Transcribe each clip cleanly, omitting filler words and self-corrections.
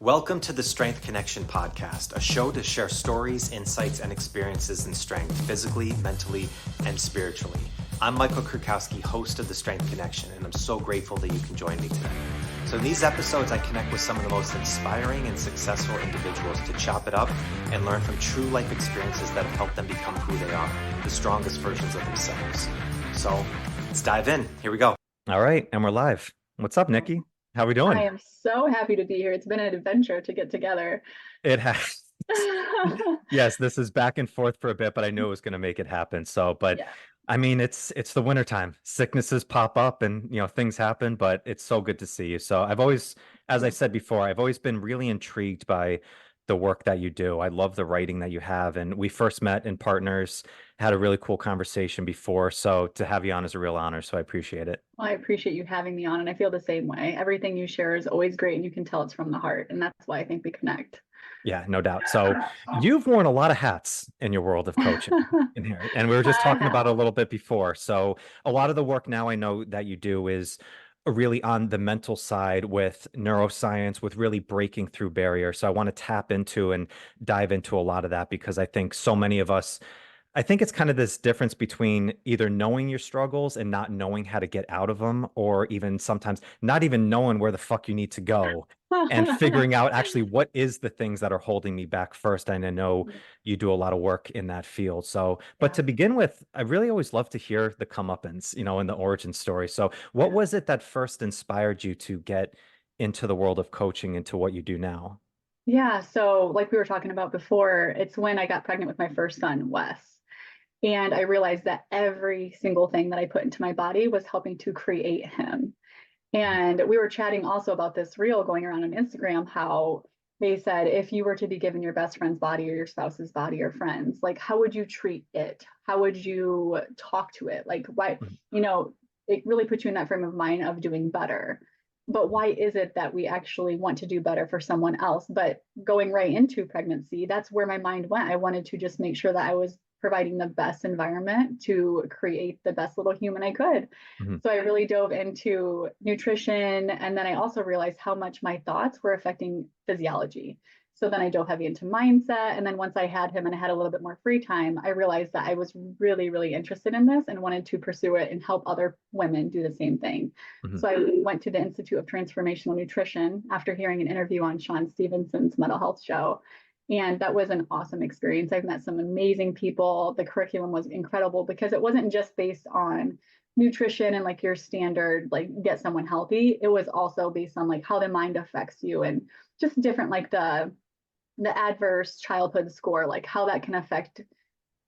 Welcome to the Strength Connection podcast, a show to share stories, insights, and experiences in strength, physically, mentally, and spiritually. I'm Michael Kurkowski, host of the Strength Connection, and I'm so grateful that you can join me today. So in these episodes, I connect with some of the most inspiring and successful individuals to chop it up and learn from true life experiences that have helped them become who they are, the strongest versions of themselves. So let's dive in. Here we go. All right, and we're live. What's up, Nicki? How we doing? I am so happy to be here. It's been an adventure to get together. It has. Yes, this is back and forth for a bit, but I knew it was going to make it happen. So, but Yeah. I mean, it's the winter time. Sicknesses pop up and things happen, but it's so good to see you. So I've always, as I said before, I've always been really intrigued by the work that you do. I love the writing that you have. And we first met in Partners, had a really cool conversation before. So to have you on is a real honor. So I appreciate it. Well, I appreciate you having me on, and I feel the same way. Everything you share is always great, and you can tell it's from the heart, and that's why I think we connect. Yeah, no doubt. So you've worn a lot of hats in your world of coaching in here. And we were just I talking have. about it a little bit before. So a lot of the work now I know that you do is really on the mental side with neuroscience, with really breaking through barriers. So I want to tap into and dive into a lot of that because I think so many of us I think it's kind of this difference between either knowing your struggles and not knowing how to get out of them, or even sometimes not even knowing where the fuck you need to go and figuring out actually what is the things that are holding me back first. And I know you do a lot of work in that field. So, but Yeah, to begin with, I really always love to hear the comeuppance, in the origin story. So, what yeah. was it that first inspired you to get into the world of coaching, into what you do now? Yeah, so like we were talking about before, it's when I got pregnant with my first son, Wes. And I realized that every single thing that I put into my body was helping to create him. And we were chatting also about this reel going around on Instagram, how they said if you were to be given your best friend's body or your spouse's body or friends, like how would you treat it? How would you talk to it? Like why, Mhm. you know, it really puts you in that frame of mind of doing better. But why is it that we actually want to do better for someone else? But going right into pregnancy, that's where my mind went. I wanted to just make sure that I was providing the best environment to create the best little human I could. Mhm. So I really dove into nutrition. And then I also realized how much my thoughts were affecting physiology. So then I dove heavy into mindset. And then once I had him and I had a little bit more free time, I realized that I was really, really interested in this and wanted to pursue it and help other women do the same thing. Mhm. So I went to the Institute of Transformational Nutrition after hearing an interview on Sean Stevenson's mental health show. And that was an awesome experience. I've met some amazing people. The curriculum was incredible because it wasn't just based on nutrition and like your standard like get someone healthy. It was also based on like how the mind affects you and just different like the adverse childhood score, like how that can affect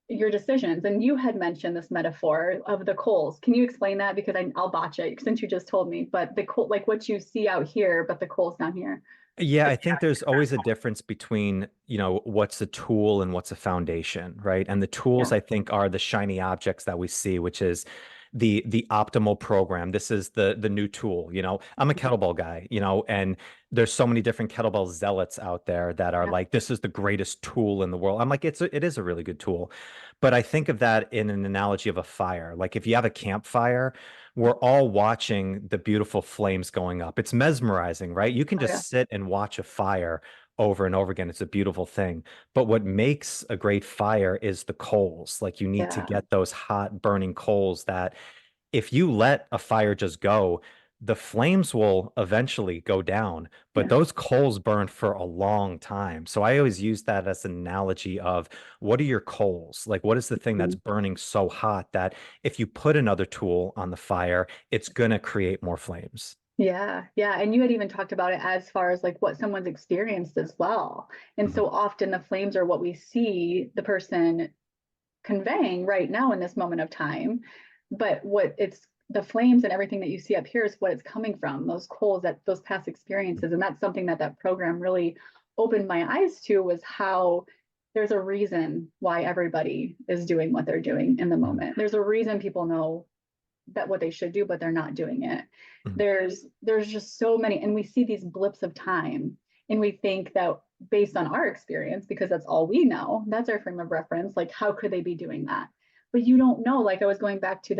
your decisions. And you had mentioned this metaphor of the coals. Can you explain that? Because I'll botch it since you just told me. But the coal, like what you see out here, but the coals down here. Yeah, I think there's always a difference between, what's a tool and what's a foundation, right? And the tools Yeah. I think are the shiny objects that we see, which is the optimal program. This is the new tool, I'm a kettlebell guy, and there's so many different kettlebell zealots out there that are Yeah. like, this is the greatest tool in the world. I'm like, it is a really good tool. But I think of that in an analogy of a fire. Like if you have a campfire, we're all watching the beautiful flames going up. It's mesmerizing, right? You can Oh, yeah. just sit and watch a fire over and over again. It's a beautiful thing. But what makes a great fire is the coals. Like you need to Yeah. get those hot burning coals that if you let a fire just go, the flames will eventually go down, but Yeah. those coals burn for a long time. So I always use that as an analogy of what are your coals? Like, what is the thing that's Mhm. burning so hot that if you put another tool on the fire, it's going to create more flames? Yeah, yeah. And you had even talked about it as far as like what someone's experienced as well. And Mhm. so often the flames are what we see the person conveying right now in this moment of time. But what it's the flames and everything that you see up here is what it's coming from, those coals, that those past experiences. And that's something that that program really opened my eyes to was how there's a reason why everybody is doing what they're doing in the Mhm. moment. There's a reason people know that what they should do, but they're not doing it. Mhm. There's just so many, and we see these blips of time, and we think that based on our experience, because that's all we know, that's our frame of reference. Like, how could they be doing that? But you don't know. Like I was going back to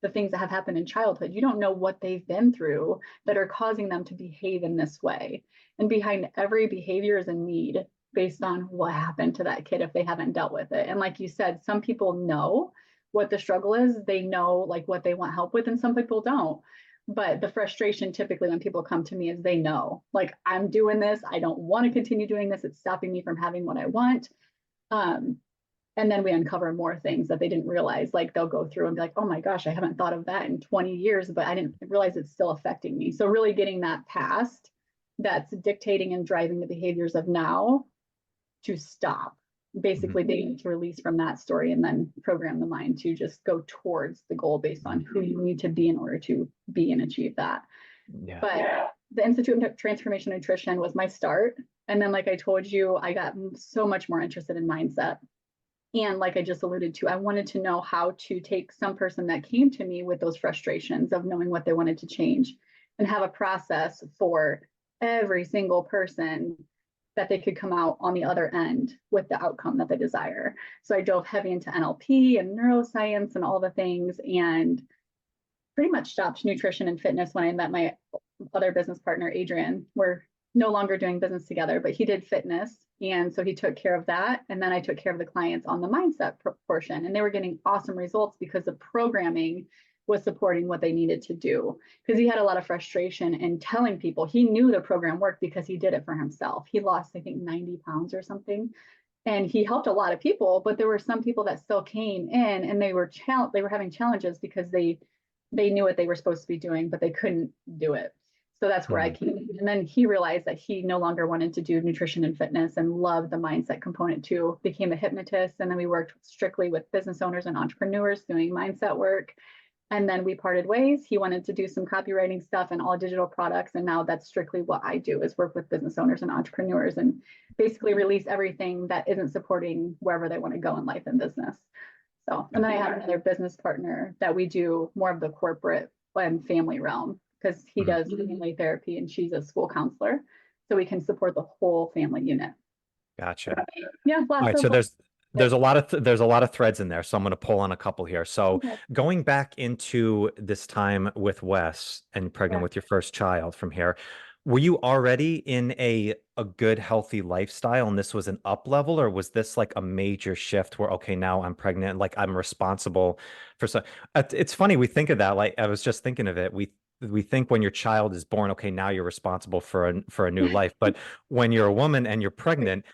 the things that have happened in childhood. You don't know what they've been through that are causing them to behave in this way. And behind every behavior is a need based on what happened to that kid if they haven't dealt with it. And like you said, some people know what the struggle is, they know like what they want help with, and some people don't. But the frustration typically when people come to me is they know, like, I'm doing this, I don't want to continue doing this, it's stopping me from having what I want. Um, and then we uncover more things that they didn't realize. Like they'll go through and be like, oh my gosh, I haven't thought of that in 20 years, but I didn't realize it's still affecting me. So really getting that past that's dictating and driving the behaviors of now to stop. Basically, they need to release from that story and then program the mind to just go towards the goal based on who you need to be in order to be and achieve that. Yeah. But the Institute of Transformation Nutrition was my start. And then, like I told you, I got so much more interested in mindset. And like I just alluded to, I wanted to know how to take some person that came to me with those frustrations of knowing what they wanted to change and have a process for every single person that they could come out on the other end with the outcome that they desire. So I dove heavy into NLP and neuroscience and all the things, and pretty much stopped nutrition and fitness when I met my other business partner, Adrian. We're no longer doing business together, but he did fitness. And so he took care of that. And then I took care of the clients on the mindset portion. And they were getting awesome results because the programming was supporting what they needed to do. Because he had a lot of frustration in telling people he knew the program worked because he did it for himself. He lost, I think, 90 pounds or something. And he helped a lot of people, but there were some people that still came in and they were having challenges because they knew what they were supposed to be doing, but they couldn't do it. So that's where I came in. And then he realized that he no longer wanted to do nutrition and fitness and loved the mindset component too, became a hypnotist. And then we worked strictly with business owners and entrepreneurs doing mindset work. And then we parted ways. He wanted to do some copywriting stuff and all digital products. And now that's strictly what I do, is work with business owners and entrepreneurs and basically release everything that isn't supporting wherever they want to go in life and business. So, and then I have another business partner that we do more of the corporate and family realm, because he does family therapy and she's a school counselor. So we can support the whole family unit. Gotcha. Yeah, All right, lots so of there's a lot of there's a lot of threads in there, so I'm going to pull on a couple here. So okay. going back into this time with Wes and pregnant Yeah. with your first child from here, were you already in a good healthy lifestyle and this was an up level, or was this like a major shift where okay, now I'm pregnant, like I'm responsible for some. It's funny we think of that, like I was just thinking of it. We think when your child is born, okay, now you're responsible for a new life, but when you're a woman and you're pregnant,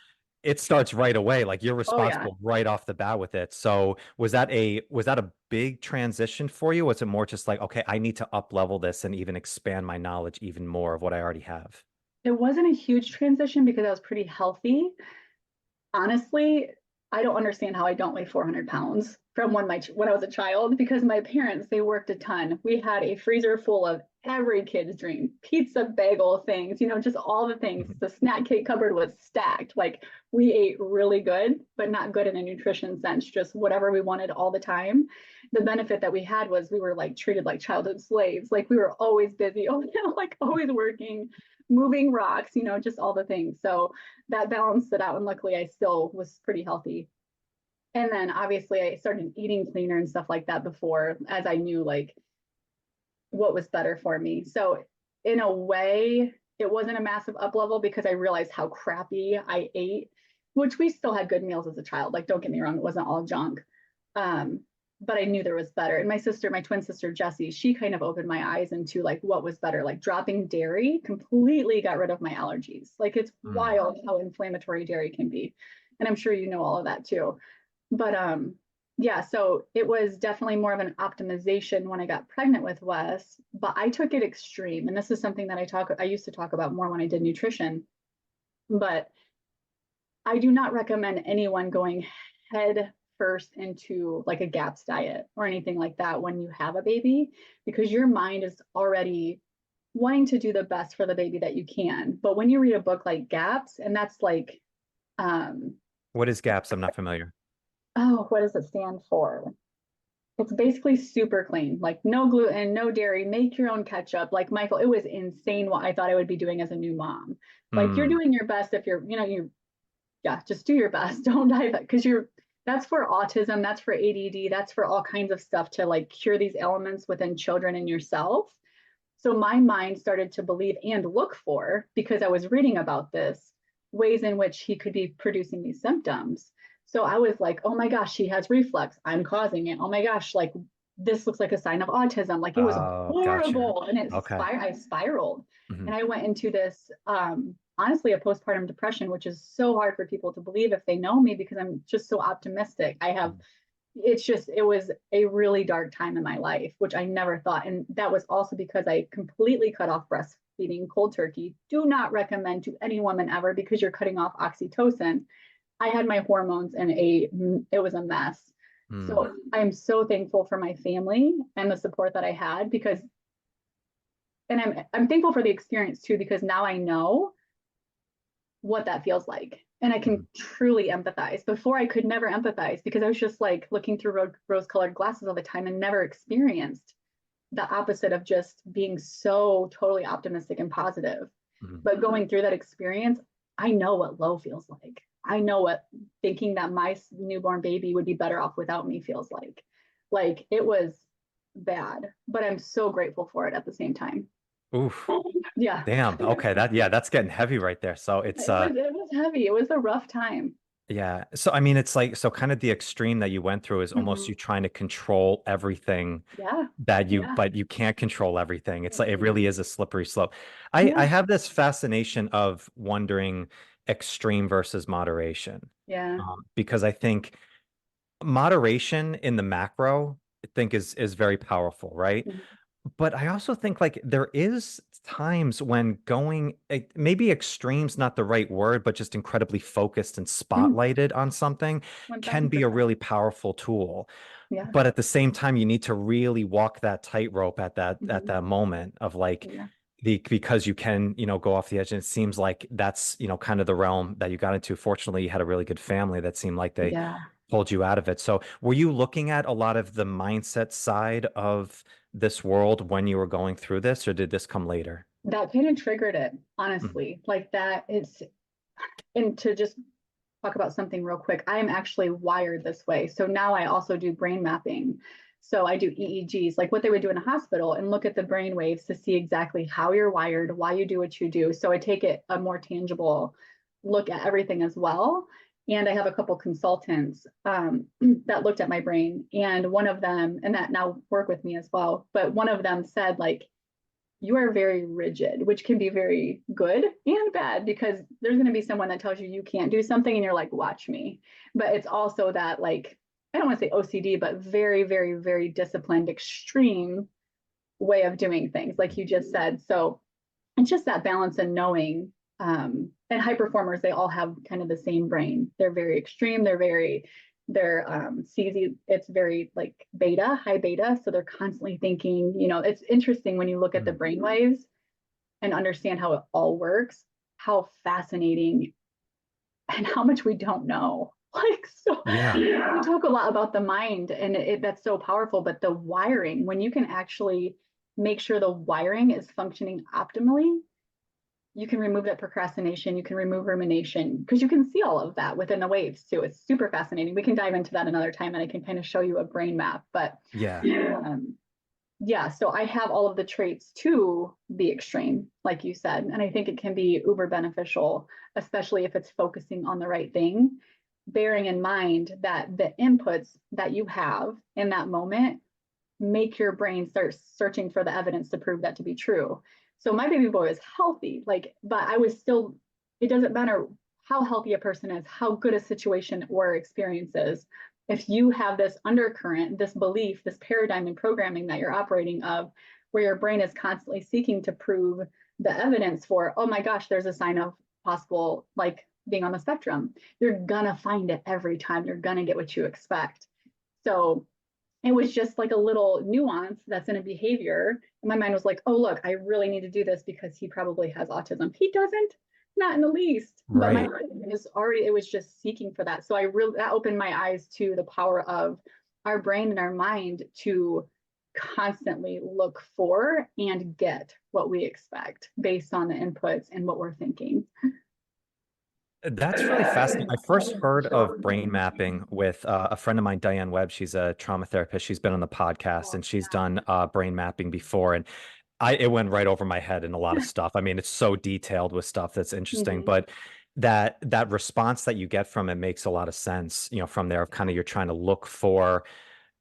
it starts right away. Like you're Oh yeah. responsible right off the bat with it. So was that a big transition for you? Was it more just like, okay, I need to up level this and even expand my knowledge even more of what I already have? It wasn't a huge transition because I was pretty healthy. Honestly, I don't understand how I don't weigh 400 pounds from when I was a child, because my parents, they worked a ton. We had a freezer full of every kid's dream, pizza, bagel things, just all the things. Mhm. The snack cake cupboard was stacked. Like we ate really good, but not good in a nutrition sense, just whatever we wanted all the time. The benefit that we had was we were like treated like childhood slaves. Like we were always busy, like always working, moving rocks, just all the things. So that balanced it out. And luckily, I still was pretty healthy. And then obviously, I started eating cleaner and stuff like that before, as I knew like what was better for me. So, in a way, it wasn't a massive up level because I realized how crappy I ate, which we still had good meals as a child. Like, don't get me wrong, it wasn't all junk. Um, but I knew there was better. And my twin sister, Jessie, she kind of opened my eyes into like what was better. Like dropping dairy completely got rid of my allergies. Like it's Mm. wild how inflammatory dairy can be. And I'm sure you know all of that too. But yeah, so it was definitely more of an optimization when I got pregnant with Wes, but I took it extreme. And this is something that I used to talk about more when I did nutrition. But I do not recommend anyone going head first into like a GAPS diet or anything like that when you have a baby, because your mind is already wanting to do the best for the baby that you can. But when you read a book like GAPS, and that's like, um, What is GAPS? I'm not familiar. oh, what does it stand for? It's basically super clean, like no gluten, no dairy, make your own ketchup. Like Michael, it was insane what I thought I would be doing as a new mom. Like you're Mm. doing your best if you're, yeah, just do your best. Don't dive because That's for autism, that's for ADD, that's for all kinds of stuff to like cure these ailments within children and yourself. So my mind started to believe and look for, because I was reading about this, ways in which he could be producing these symptoms. So I was like, oh my gosh, he has reflux. I'm causing it. Oh my gosh, like this looks like a sign of autism. Like it was Oh, gotcha. horrible. And Okay. I spiraled. Mhm. And I went into this, honestly, a postpartum depression, which is so hard for people to believe if they know me because I'm just so optimistic. I have Mhm. it's just it was a really dark time in my life, which I never thought. And that was also because I completely cut off breastfeeding cold turkey. Do not recommend to any woman ever, because you're cutting off oxytocin. I had my hormones in it was a mess. Mm. So I am so thankful for my family and the support that I had, because and I'm thankful for the experience too, because now I know what that feels like. And I Mhm. can truly empathize. Before I could never empathize because I was just like looking through rose colored glasses all the time and never experienced the opposite of just being so totally optimistic and positive. Mhm. But going through that experience, I know what low feels like. I know what thinking that my newborn baby would be better off without me feels like. Like it was bad, but I'm so grateful for it at the same time. Oof. Yeah. Damn. Okay. Yeah, that's getting heavy right there. So it's It was heavy. It was a rough time. yeah. So I mean it's like so kind of the extreme that you went through is almost Mhm. you trying to control everything Yeah. that you Yeah. but you can't control everything. It's like it Mhm. really is a slippery slope. I Yeah. have this fascination of wondering extreme versus moderation. Yeah. Because I think moderation in the macro, I think is very powerful, right? Mhm. But I also think like there is times when going maybe extreme's not the right word, but just incredibly focused and Mm, spotlighted on something can be a 1000%. really powerful tool. Yeah. But at the same time, you need to really walk that tightrope at Mhm. that moment of like Yeah. the because you can, go off the edge. And it seems like that's, kind of the realm that you got into. Fortunately, you had a really good family that seemed like they Yeah. pulled you out of it. So were you looking at a lot of the mindset side of this world when you were going through this, or did this come later? That kind of triggered it, Mhm. honestly. Like that it's and to just talk about something real quick, I am actually wired this way. So now I also do brain mapping. So I do EEGs, like what they would do in a hospital, and look at the brain waves to see exactly how you're wired, why you do what you do. So I take it a more tangible look at everything as well. And I have a couple consultants that looked at my brain, and one of them, and that now work with me as well. But one of them said, like, you are very rigid, which can be very good and bad, because there's going to be someone that tells you you can't do something and you're like, watch me. But it's also that, like, I don't want to say OCD, but very, very, very disciplined, extreme way of doing things, like you just said. So it's just that balance and knowing. And high performers, they all have kind of the same brain. They're very extreme. They're CZ, it's very like beta, high beta. So they're constantly thinking, it's interesting when you look at the Mhm. brain waves and understand how it all works, how fascinating and how much we don't know. Like, so Yeah. we talk a lot about the mind, and that's so powerful, but the wiring, when you can actually make sure the wiring is functioning optimally, you can remove that procrastination, you can remove rumination, because you can see all of that within the waves too. It's super fascinating. We can dive into that another time, and I can kind of show you a brain map. But Yeah. um, yeah, so I have all of the traits to the extreme, like you said, and I think it can be uber beneficial, especially if it's focusing on the right thing, bearing in mind that the inputs that you have in that moment make your brain start searching for the evidence to prove that to be true. So my baby boy was healthy, like, but I was still, it doesn't matter how healthy a person is, how good a situation or experience is. If you have this undercurrent, this belief, this paradigm and programming that you're operating of, where your brain is constantly seeking to prove the evidence for, oh my gosh, there's a sign of possible, like being on the spectrum, you're gonna find it every time. You're gonna get what you expect. So it was just like a little nuance that's in a behavior. And my mind was like, oh, look, I really need to do this because he probably has autism. He doesn't, not in the least. But my Right. mind is already, it was just seeking for that. So I really, that opened my eyes to the power of our brain and our mind to constantly look for and get what we expect based on the inputs and what we're thinking. That's really fascinating. I first heard of brain mapping with a friend of mine, Diane Webb. She's a trauma therapist. She's been on the podcast and she's done brain mapping before. And it went right over my head in a lot of stuff. I mean, it's so detailed with stuff that's interesting, Mhm. but that response that you get from it makes a lot of sense, from there of kind of you're trying to look for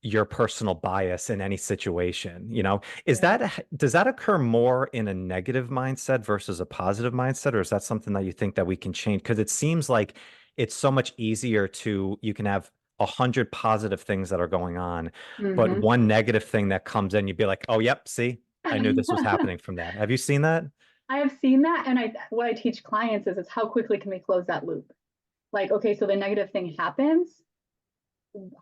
your personal bias in any situation, is Yeah. that does that occur more in a negative mindset versus a positive mindset, or is that something that you think that we can change? Because it seems like it's so much easier to you can have 100 positive things that are going on, but Mhm. one negative thing that comes in, you'd be like, oh, yep, see, I knew this was happening from there. Have you seen that? I have seen that, and what I teach clients is how quickly can we close that loop? Like, okay, so the negative thing happens.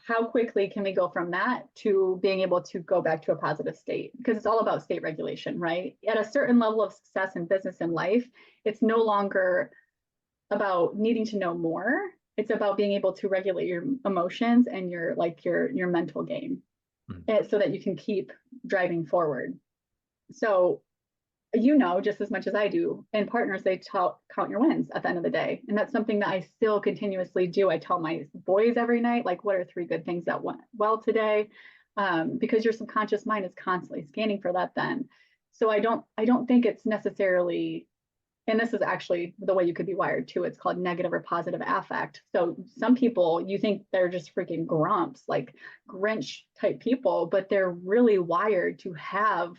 How quickly can we go from that to being able to go back to a positive state? Because it's all about state regulation, right? At a certain level of success in business and life, it's no longer about needing to know more. It's about being able to regulate your emotions and your mental game, Mm. so that you can keep driving forward. So just as much as I do, in partners, they count your wins at the end of the day. And that's something that I still continuously do. I tell my boys every night, like, what are three good things that went well today? Because your subconscious mind is constantly scanning for that then. So I don't think it's necessarily, and this is actually the way you could be wired too. It's called negative or positive affect. So some people, you think they're just freaking grumps, like Grinch type people, but they're really wired to have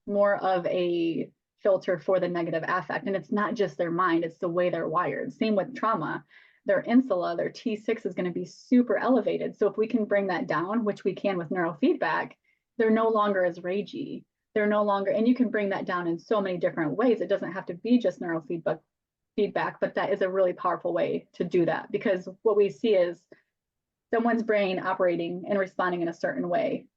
more of a filter for the negative affect. And it's not just their mind, it's the way they're wired. Same with trauma. Their insula, their T6 is going to be super elevated. So if we can bring that down, which we can with neurofeedback, they're no longer as ragey. They're no longer, and you can bring that down in so many different ways. It doesn't have to be just neurofeedback, but that is a really powerful way to do that, because what we see is someone's brain operating and responding in a certain way.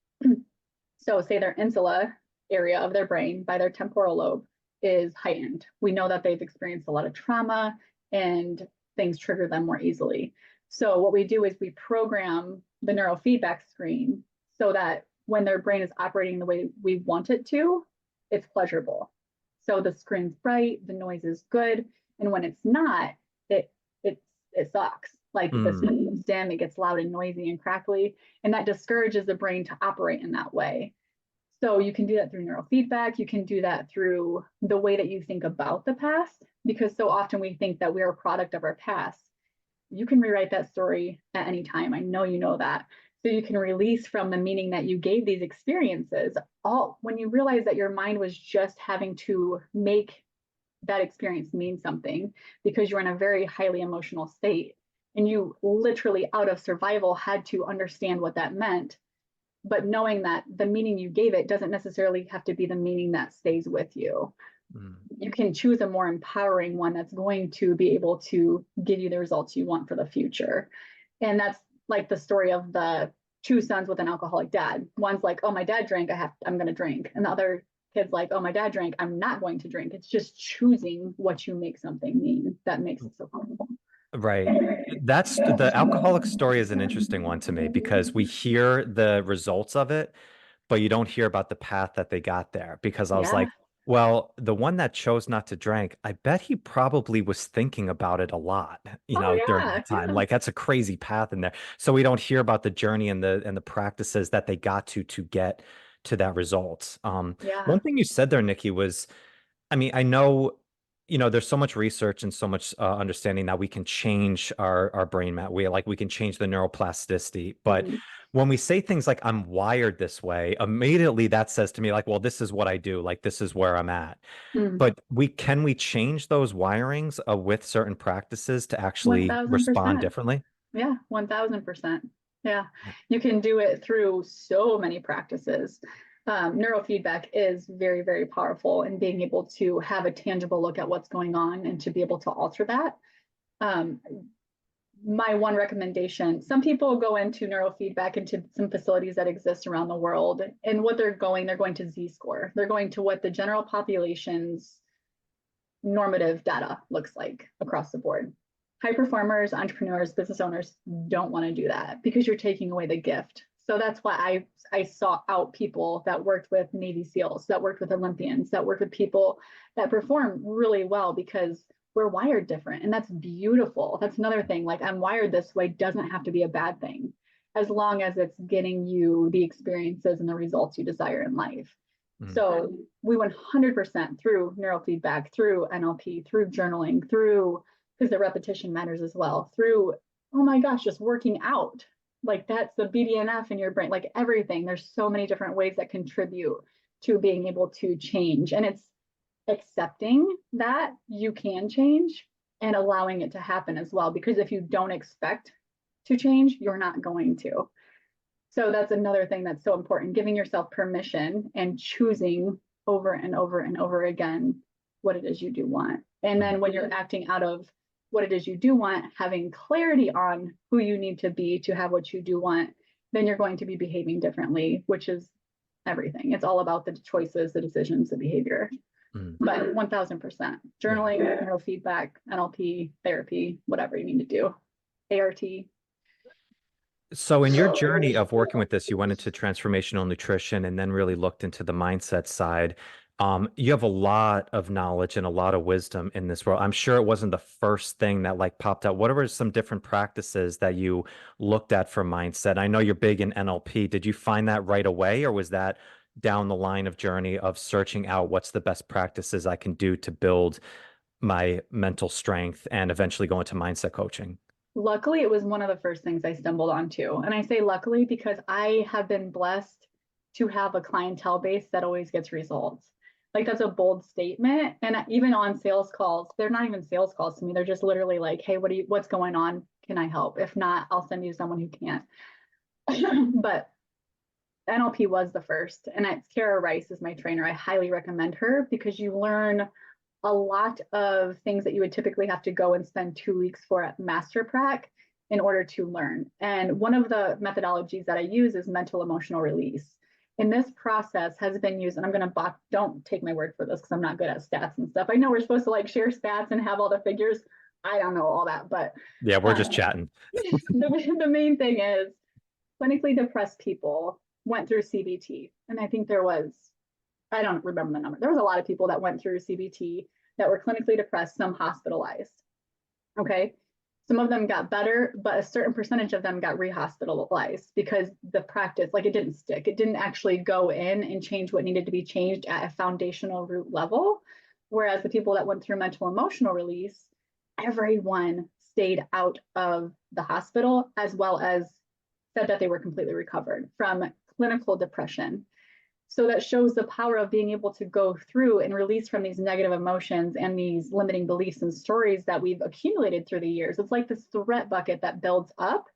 So say their insula area of their brain by their temporal lobe is heightened. We know that they've experienced a lot of trauma and things trigger them more easily. So what we do is we program the neurofeedback screen so that when their brain is operating the way we want it to, it's pleasurable. So the screen's bright, the noise is good, and when it's not, it it it sucks. Like the Mm. sound comes dim, it gets loud and noisy and crackly, and that discourages the brain to operate in that way. So you can do that through neurofeedback. You can do that through the way that you think about the past, because so often we think that we are a product of our past. You can rewrite that story at any time. I know you know that. So you can release from the meaning that you gave these experiences. All when you realize that your mind was just having to make that experience mean something because you're in a very highly emotional state and you literally out of survival had to understand what that meant, but knowing that the meaning you gave it doesn't necessarily have to be the meaning that stays with you. Mm. You can choose a more empowering one that's going to be able to give you the results you want for the future. And that's like the story of the two sons with an alcoholic dad. One's like, oh, my dad drank, I'm going to drink. And the other kid's like, oh, my dad drank, I'm not going to drink. It's just choosing what you make something mean that makes it so powerful. Right. That's the alcoholic story is an interesting one to me because we hear the results of it, but you don't hear about the path that they got there. Because I was Yeah. like, well, the one that chose not to drink, I bet he probably was thinking about it a lot, Oh during yeah. that time. Yeah. Like that's a crazy path in there. So we don't hear about the journey and the practices that they got to get to that result. Yeah. One thing you said there, Nikki, was I mean, I know, there's so much research and so much understanding that we can change our brain map. We can change the neuroplasticity. But Mhm. when we say things like I'm wired this way, immediately that says to me like, well, this is what I do. Like this is where I'm at. Mm. But we change those wirings with certain practices to One actually thousand respond percent. differently? Yeah, 1000%. Yeah, you can do it through so many practices. Neurofeedback is very, very powerful in being able to have a tangible look at what's going on and to be able to alter that. Um, my one recommendation, some people go into neurofeedback into some facilities that exist around the world, and what they're going to Z score. They're going to what the general population's normative data looks like across the board. High performers, entrepreneurs, business owners don't want to do that because you're taking away the gift. So that's why I sought out people that worked with Navy SEALs, that worked with Olympians, that worked with people that perform really well, because we're wired different, and that's beautiful. That's another thing. Like, I'm wired this way doesn't have to be a bad thing, as long as it's getting you the experiences and the results you desire in life. Mm. So we 100% through neurofeedback, through NLP, through journaling, through, because the repetition matters as well, through, oh my gosh, just working out. Like, that's the BDNF in your brain, like everything. There's so many different ways that contribute to being able to change. And it's accepting that you can change and allowing it to happen as well. Because if you don't expect to change, you're not going to. So that's another thing that's so important, giving yourself permission and choosing over and over and over again what it is you do want. And then when you're acting out of what it is you do want, having clarity on who you need to be to have what you do want, then you're going to be behaving differently, which is everything. It's all about the choices, the decisions, the behavior. Mm. But 1000% Yeah. journaling, neurofeedback, NLP, therapy, whatever you need to do, ART. So in your journey of working with this, you went into transformational nutrition and then really looked into the mindset side. You have a lot of knowledge and a lot of wisdom in this world. I'm sure it wasn't the first thing that like popped out. What were some different practices that you looked at for mindset? I know you're big in NLP. Did you find that right away, or was that down the line of journey of searching out what's the best practices I can do to build my mental strength and eventually go into mindset coaching? Luckily, it was one of the first things I stumbled onto. And I say luckily because I have been blessed to have a clientele base that always gets results. Like, that's a bold statement. And even on sales calls, they're not even sales calls to me. They're just literally like, hey, what's going on? Can I help? If not, I'll send you someone who can't. But NLP was the first. And it's Kara Rice is my trainer. I highly recommend her because you learn a lot of things that you would typically have to go and spend 2 weeks for at Master Prac in order to learn. And one of the methodologies that I use is mental emotional release. And this process has been used, and I'm going to don't take my word for this because I'm not good at stats and stuff. I know we're supposed to like share stats and have all the figures. I don't know all that, but Yeah, we're just chatting. the main thing is clinically depressed people went through CBT. And I think I don't remember the number. There was a lot of people that went through CBT that were clinically depressed, some hospitalized. Okay. Some of them got better, but a certain percentage of them got rehospitalized because the practice, like, it didn't stick. It didn't actually go in and change what needed to be changed at a foundational root level. Whereas the people that went through mental emotional release, everyone stayed out of the hospital, as well as said that they were completely recovered from clinical depression. So that shows the power of being able to go through and release from these negative emotions and these limiting beliefs and stories that we've accumulated through the years. It's like this threat bucket that builds up,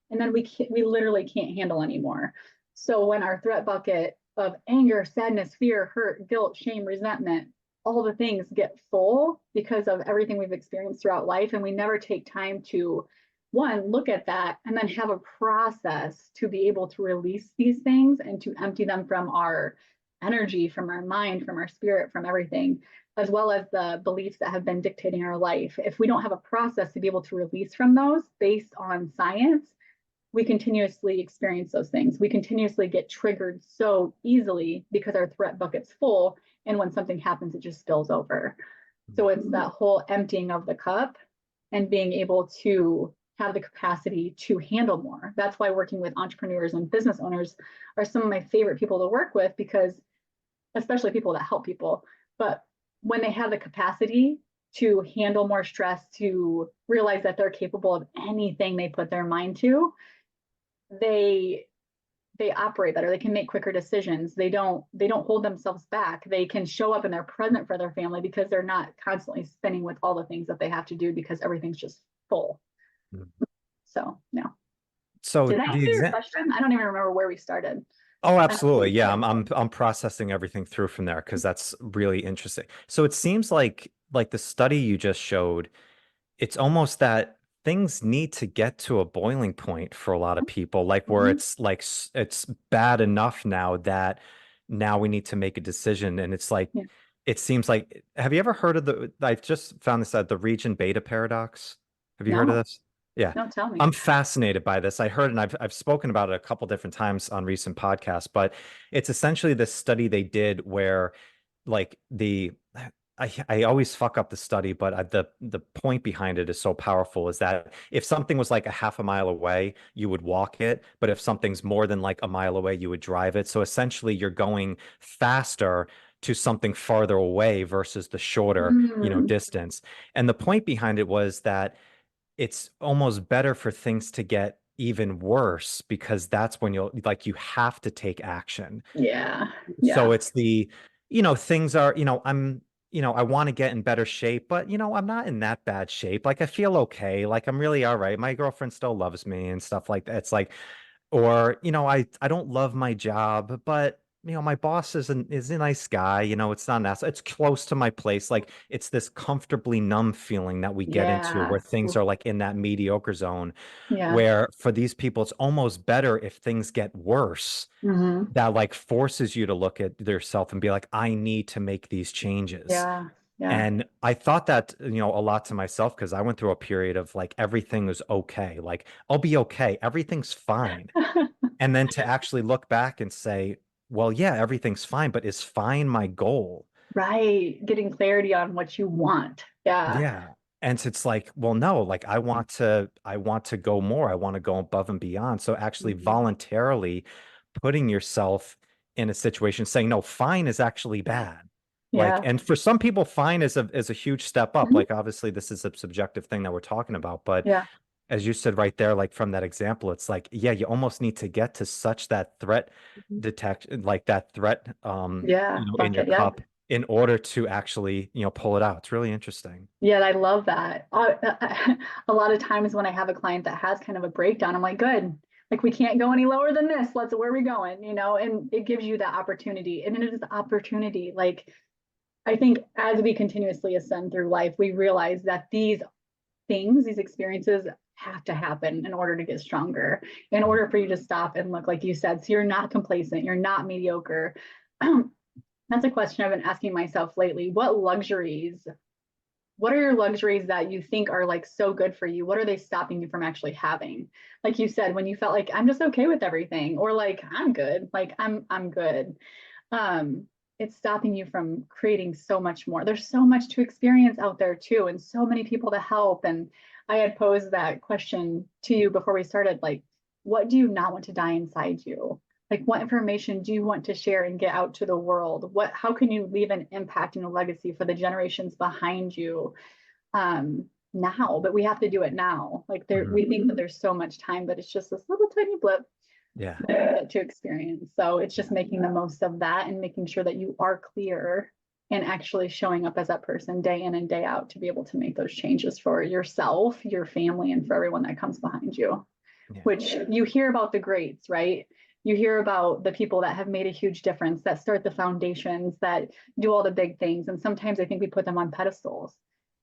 and then we literally can't handle anymore. So when our threat bucket of anger, sadness, fear, hurt, guilt, shame, resentment, all the things get full because of everything we've experienced throughout life, and we never take time to, one, look at that, and then have a process to be able to release these things and to empty them from our energy, from our mind, from our spirit, from everything, as well as the beliefs that have been dictating our life. If we don't have a process to be able to release from those based on science, we continuously experience those things. We continuously get triggered so easily because our threat bucket's full. And when something happens, it just spills over. So it's that whole emptying of the cup and being able to have the capacity to handle more. That's why working with entrepreneurs and business owners are some of my favorite people to work with, because especially people that help people, but when they have the capacity to handle more stress, to realize that they're capable of anything they put their mind to, they operate better. They can make quicker decisions. They don't hold themselves back. They can show up and they're present for their family because they're not constantly spinning with all the things that they have to do because everything's just full. So no. So Did I the answer your exam. question? I don't even remember where we started. Oh, absolutely. Yeah, I'm processing everything through from there because that's really interesting. So it seems like the study you just showed, it's almost that things need to get to a boiling point for a lot of people, like where Mhm. it's like it's bad enough now that now we need to make a decision. And it's like Yeah. it seems like, have you ever heard of I've just found this out, the region beta paradox? Have you heard of No, this? Yeah. no, tell me. I'm fascinated by this. I heard, and I've spoken about it a couple different times on recent podcasts, but it's essentially this study they did where like I always fuck up the study, but the point behind it is so powerful is that if something was like a half a mile away, you would walk it, but if something's more than like a mile away, you would drive it. So essentially you're going faster to something farther away versus the shorter, Mm, distance. And the point behind it was that it's almost better for things to get even worse because that's when you have to take action. yeah. So Yeah. it's things are, I want to get in better shape, but I'm not in that bad shape. Like I feel okay. Like I'm really all right. My girlfriend still loves me and stuff like that. It's like, or, I don't love my job, but my boss is a nice guy. It's not an ass. It's close to my place. Like it's this comfortably numb feeling that we get into where Yeah. things Oof. are like in that mediocre zone, Yeah. where for these people, it's almost better if things get worse Hmm. that like forces you to look at yourself and be like, I need to make these changes. Yeah. Yeah. And I thought that, a lot to myself because I went through a period of like everything was okay. Like, I'll be okay. Everything's fine. And then to actually look back and say, well, yeah, everything's fine, but is fine my goal? Right. Getting clarity on what you want. Yeah. Yeah. And so it's like, well, no, like I want to go more. I want to go above and beyond. So actually Mhm. voluntarily putting yourself in a situation saying, no, fine is actually bad. Like, Yeah. and for some people, fine is a huge step up. Mhm. Like, obviously, this is a subjective thing that we're talking about. But Yeah. as you said right there, like from that example, it's like, yeah, you almost need to get to such that threat Mhm. detection, like that threat, Yeah. in your Bucket. Yeah. cup in order to actually, pull it out. It's really interesting. Yeah. I love that. A lot of times when I have a client that has kind of a breakdown, I'm like, good. Like we can't go any lower than this. Where are we going? And it gives you that opportunity. And it is opportunity. Like I think as we continuously ascend through life, we realize that these experiences have to happen in order to get stronger, in order for you to stop and look, like you said, so you're not complacent, you're not mediocre. That's a question I've been asking myself lately. What are your luxuries that you think are like so good for you? What are they stopping you from actually having? Like you said, when you felt like I'm just okay with everything, or like I'm good, like I'm good. um, it's stopping you from creating so much more. There's so much to experience out there too, and so many people to help. And I had posed that question to you before we started, like, what do you not want to die inside you? Like, what information do you want to share and get out to the world? How can you leave an impact and a legacy for the generations behind you? Now, but we have to do it now. Like Mhm. we think that there's so much time, but it's just this little tiny blip Yeah. get to experience. So it's just Yeah. making the most of that and making sure that you are clear and actually showing up as that person day in and day out to be able to make those changes for yourself, your family, and for everyone that comes behind you. Yeah. Which you hear about the greats, right? You hear about the people that have made a huge difference, that start the foundations, that do all the big things. And sometimes I think we put them on pedestals,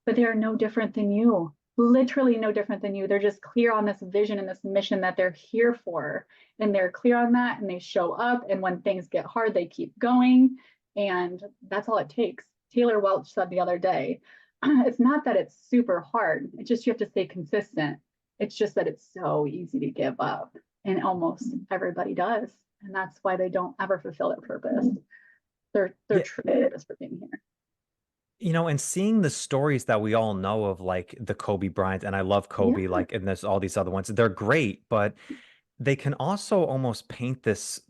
but they are no different than you, literally no different than you. They're just clear on this vision and this mission that they're here for. And they're clear on that and they show up. And when things get hard, they keep going. And that's all it takes. Taylor Welch said the other day, it's not that it's super hard. It's just you have to stay consistent. It's just that it's so easy to give up. And almost everybody does. And that's why they don't ever fulfill their purpose. Their Yeah. true purpose for being here. And seeing the stories that we all know of, like the Kobe Bryant, and I love Kobe, Yeah. like, and there's all these other ones, they're great, but they can also almost paint this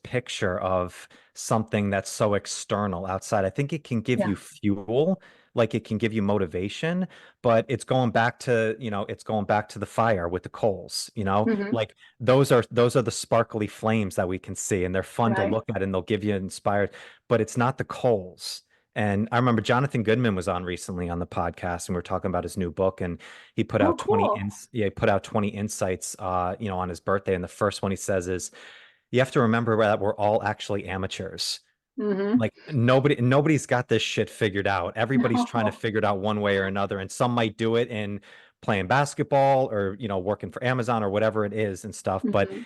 picture of something that's so external outside. I think it can give Yeah. you fuel, like it can give you motivation, but it's going back to the fire with the coals. Mm-hmm. Like those are the sparkly flames that we can see, and they're fun to Right. look at, and they'll give you inspired, but it's not the coals. And I remember Jonathan Goodman was on recently on the podcast, and we are talking about his new book, and he put Oh, out 20 cool. ins yeah, he put out 20 insights on his birthday. And the first one he says is you have to remember that we're all actually amateurs. Mm-hmm. Like nobody's got this shit figured out. Everybody's trying to No. figure it out one way or another. And some might do it in playing basketball or working for Amazon or whatever it is and stuff. But Mm-hmm.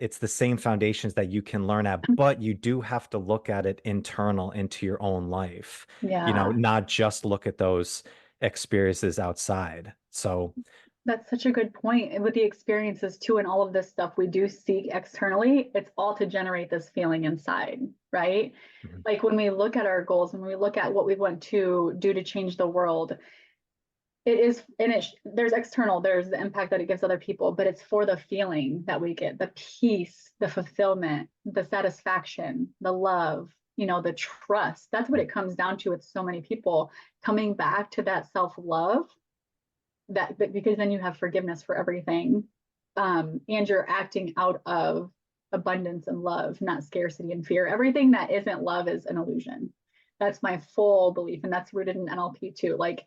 it's the same foundations that you can learn at, but you do have to look at it internal into your own life. Yeah. Not just look at those experiences outside. So That's such a good point. And with the experiences too, and all of this stuff we do seek externally, it's all to generate this feeling inside, right? Mhm. Like when we look at our goals, when we look at what we want to do to change the world, it is, and there's external, there's the impact that it gives other people, but it's for the feeling that we get, the peace, the fulfillment, the satisfaction, the love, the trust. That's what it comes down to with so many people coming back to that self-love, that because then you have forgiveness for everything, and you're acting out of abundance and love, not scarcity and fear. Everything that isn't love is an illusion. That's my full belief, and that's rooted in NLP too. Like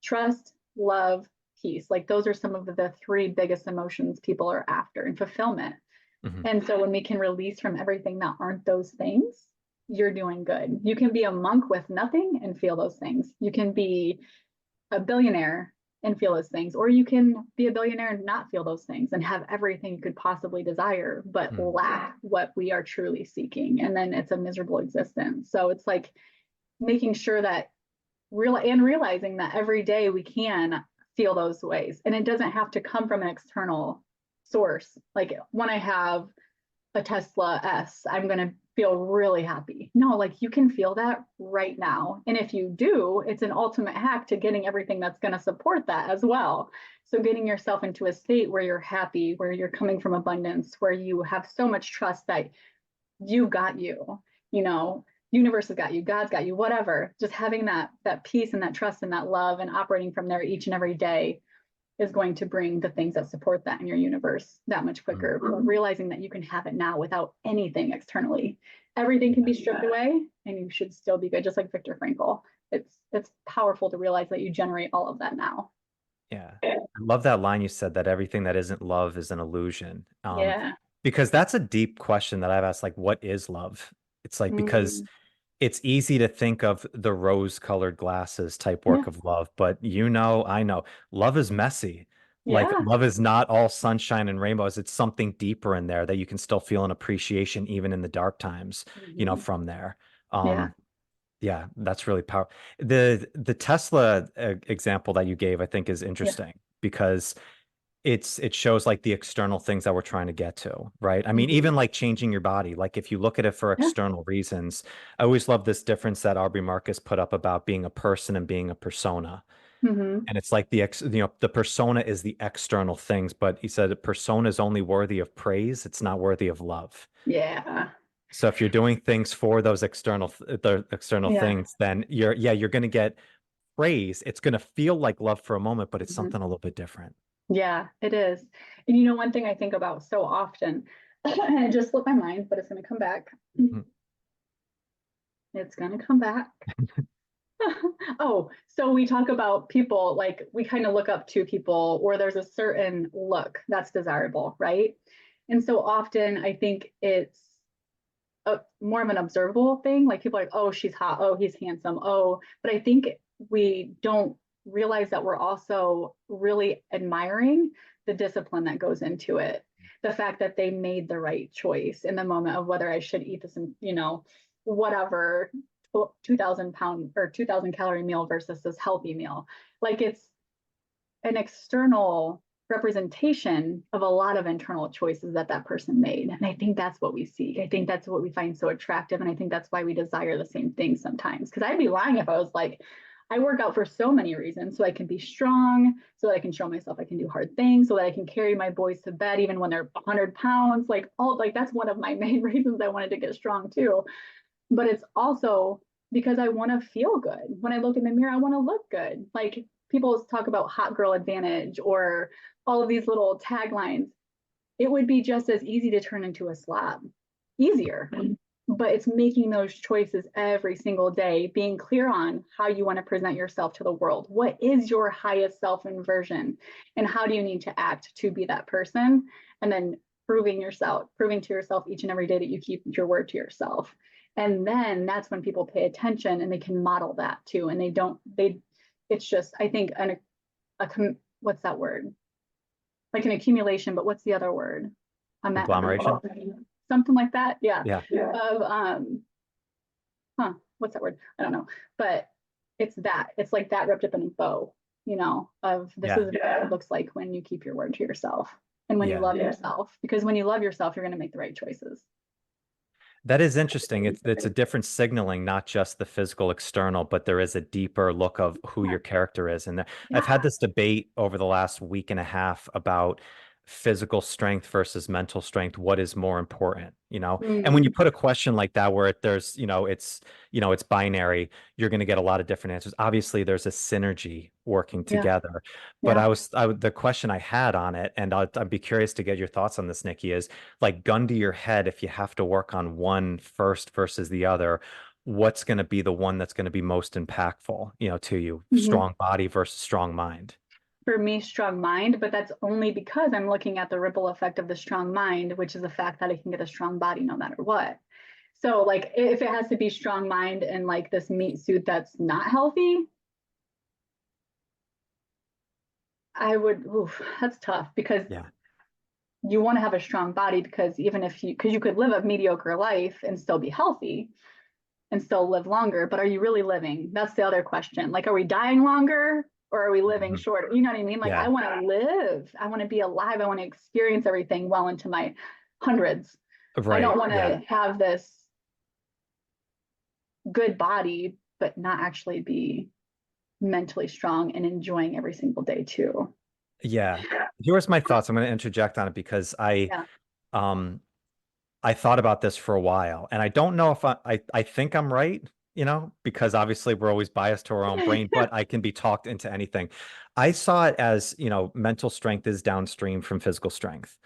trust, love, peace. Like those are some of the three biggest emotions people are after, and fulfillment. Mhm. And so when we can release from everything that aren't those things, you're doing good. You can be a monk with nothing and feel those things. You can be a billionaire and feel those things, or you can be a billionaire and not feel those things and have everything you could possibly desire, but Mhm. lack what we are truly seeking. And then it's a miserable existence. So it's like making sure that realizing that every day we can feel those ways. And it doesn't have to come from an external source. Like when I have a Tesla S, I'm going to feel really happy. No, like you can feel that right now. And if you do, it's an ultimate hack to getting everything that's going to support that as well. So getting yourself into a state where you're happy, where you're coming from abundance, where you have so much trust that you got you, you know, universe has got you, God's got you, whatever. Just having that peace and that trust and that love and operating from there each and every day is going to bring the things that support that in your universe that much Mhm. quicker. But realizing that you can have it now without anything externally. Everything can Yeah. be stripped away and you should still be good, just like Viktor Frankl. It's powerful to realize that you generate all of that now. Yeah. I love that line you said that everything that isn't love is an illusion. Yeah. Because that's a deep question that I've asked, like, what is love? It's like because Mm. it's easy to think of the rose-colored glasses type Yeah. work of love, but I know, love is messy. Like Yeah. love is not all sunshine and rainbows. It's something deeper in there that you can still feel an appreciation even in the dark times, Mm-hmm. from there. Yeah. Yeah, that's really powerful. The Tesla example that you gave, I think, is Yeah. interesting because it shows like the external things that we're trying to get to, right? I mean, Mm-hmm. even like changing your body, like if you look at it for Yeah. external reasons, I always love this difference that Aubrey Marcus put up about being a person and being a persona. Mm-hmm. And it's like the persona is the external things, but he said a persona is only worthy of praise, it's not worthy of love. Yeah. So if you're doing things for those the external Yeah. things, then you're going to get praise. It's going to feel like love for a moment, but it's Mm-hmm. something a little bit different. Yeah, it is. And one thing I think about so often, and it just slipped my mind, but it's going to come back. Mhm. It's going to come back. Oh, so we talk about people, like we kind of look up to people, or there's a certain look that's desirable, right? And so often I think it's more of an observable thing. Like people are like, oh, she's hot. Oh, he's handsome. Oh, but I think we don't realize that we're also really admiring the discipline that goes into it. The fact that they made the right choice in the moment of whether I should eat this, whatever 2,000 pound or 2,000 calorie meal versus this healthy meal. Like it's an external representation of a lot of internal choices that person made. And I think that's what we seek. I think that's what we find so attractive. And I think that's why we desire the same things sometimes. Because I'd be lying if I was like, I work out for so many reasons. So I can be strong, so that I can show myself I can do hard things, so that I can carry my boys to bed even when they're 100 pounds. Like that's one of my main reasons I wanted to get strong too. But it's also because I want to feel good. When I look in the mirror, I want to look good. Like people talk about hot girl advantage or all of these little taglines. It would be just as easy to turn into a slob, easier. But it's making those choices every single day, being clear on how you want to present yourself to the world. What is your highest self inversion? And how do you need to act to be that person? And then proving to yourself each and every day that you keep your word to yourself. And then that's when people pay attention and they can model that too. And it's just, I think, what's that word? Like an accumulation, but what's the other word? Conglomeration. Something like that. Yeah. Yeah. Of what's that word? I don't know. But it's like that wrapped up in a bow. of this Yeah. is what it looks like when you keep your word to yourself and when you Yeah. love yourself, because when you love yourself, you're going to make the right choices. That is interesting. It's a different signaling, not just the physical external, but there is a deeper look of who Yeah. your character is. And I've had Yeah. this debate over the last week and a half about physical strength versus mental strength. What is more important, you know? And when you Mm, put a question like that, where there's, it's binary, you're going to get a lot of different answers. Obviously, there's a synergy working yeah. together. But Yeah. the question I had on it, and I'd be curious to get your thoughts on this, Nikki, is like gun to your head, if you have to work on one first versus the other, what's going to be the one that's going to be most impactful, to you? Mhm. Strong body versus strong mind. For me, strong mind, but that's only because I'm looking at the ripple effect of the strong mind, which is the fact that I can get a strong body no matter what. So, like, if it has to be strong mind and like this meat suit that's not healthy, I would, oof, that's tough because Yeah. you want to have a strong body because because you could live a mediocre life and still be healthy and still live longer, but are you really living? That's the other question. Like, are we dying longer or are we living Mhm. shorter? You know what I mean? Like, I Yeah. want to live. I want to be alive. I want to experience everything well into my hundreds. I don't Right. want Yeah. to have this good body, but not actually be mentally strong and enjoying every single day too. Yeah. Here's my thoughts. I'm going to interject on it because Yeah. um, I thought about this for a while, and I don't know if I think I'm right, because obviously we're always biased to our own brain, but I can be talked into anything. I saw it as, mental strength is downstream from physical strength.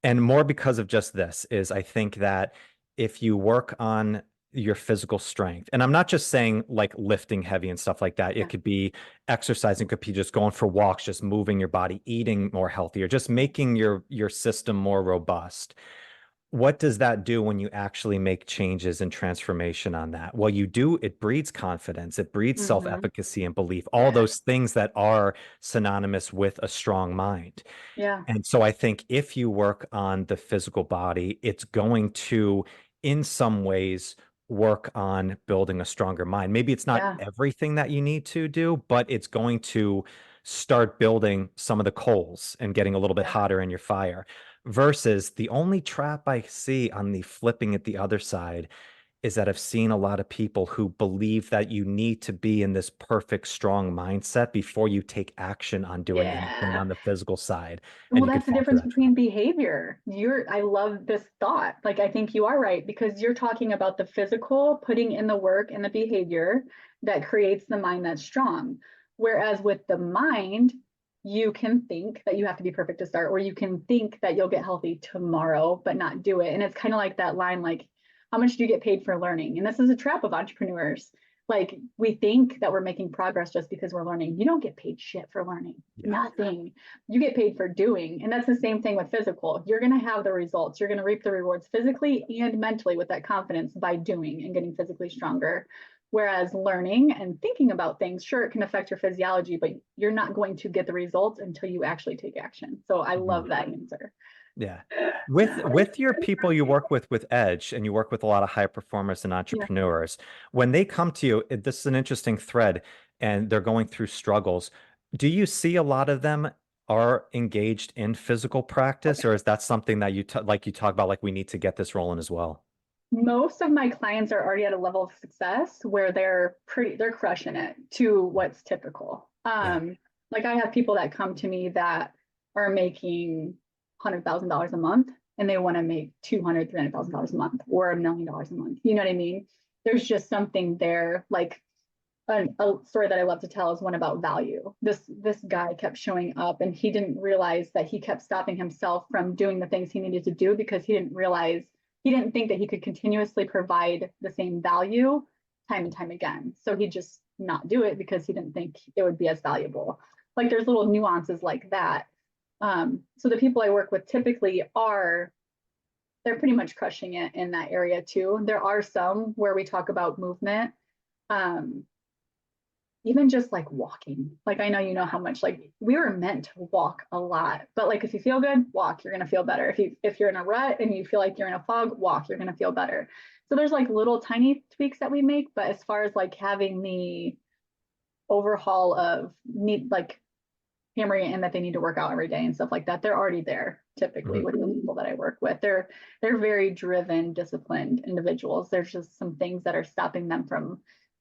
And more because of just this is I think that if you work on your physical strength, and I'm not just saying like lifting heavy and stuff like that. It Yeah. could be exercising, could be just going for walks, just moving your body, eating more healthier, just making your system more robust. What does that do when you actually make changes and transformation on that? Well, it breeds confidence, it breeds Mm-hmm. self-efficacy and belief, all those things that are synonymous with a strong mind. Yeah. And so I think if you work on the physical body, it's going to, in some ways, work on building a stronger mind. Maybe it's not Yeah. everything that you need to do, but it's going to start building some of the coals and getting a little bit Yeah. hotter in your fire. Versus the only trap I see on the flipping it the other side is that I've seen a lot of people who believe that you need to be in this perfect, strong mindset before you take action on doing anything Yeah. on the physical side. And Well, you could that's the fall for difference that trap. between behavior. I love this thought. Like, I think you are right because you're talking about the physical, putting in the work and the behavior that creates the mind that's strong. Whereas with the mind, you can think that you have to be perfect to start, or you can think that you'll get healthy tomorrow, but not do it. And it's kind of like that line, like, how much do you get paid for learning? And this is a trap of entrepreneurs. Like, we think that we're making progress just because we're learning. You don't get paid shit for learning. Yeah. Nothing. You get paid for doing. And that's the same thing with physical. You're going to have the results. You're going to reap the rewards physically and mentally with that confidence by doing and getting physically stronger. Whereas learning and thinking about things, sure, it can affect your physiology, but you're not going to get the results until you actually take action. So I Mhm. love that answer. Yeah. With your people you work with Edge, and you work with a lot of high performers and Yeah. entrepreneurs, when they come to you, this is an interesting thread, and they're going through struggles. Do you see a lot of them are engaged in physical practice, or is that something that you talk about, like we need to get this rolling as well? Most of my clients are already at a level of success where they're crushing it to what's typical. Yeah. Like, I have people that come to me that are making $100,000 a month and they want to make 200, $300,000 a month or $1 million a month. You know what I mean? There's just something there. Like, a story that I love to tell is one about value. This guy kept showing up and he didn't realize that he kept stopping himself from doing the things he needed to do because he didn't think that he could continuously provide the same value time and time again. So he just not do it because he didn't think it would be as valuable. Like, there's little nuances like that. So the people I work with typically they're pretty much crushing it in that area too. There are some where we talk about movement. Um, Even just like walking. Like, I know you know how much, like, we were meant to walk a lot, but like, if you feel good, walk, you're going to feel better. If you're in a rut and you feel like you're in a fog, walk, you're going to feel better. So there's like little tiny tweaks that we make, but as far as like having the overhaul of need like hammering in that they need to work out every day and stuff like that. They're already there typically Mhm. with the people that I work with. They're very driven, disciplined individuals. There's just some things that are stopping them from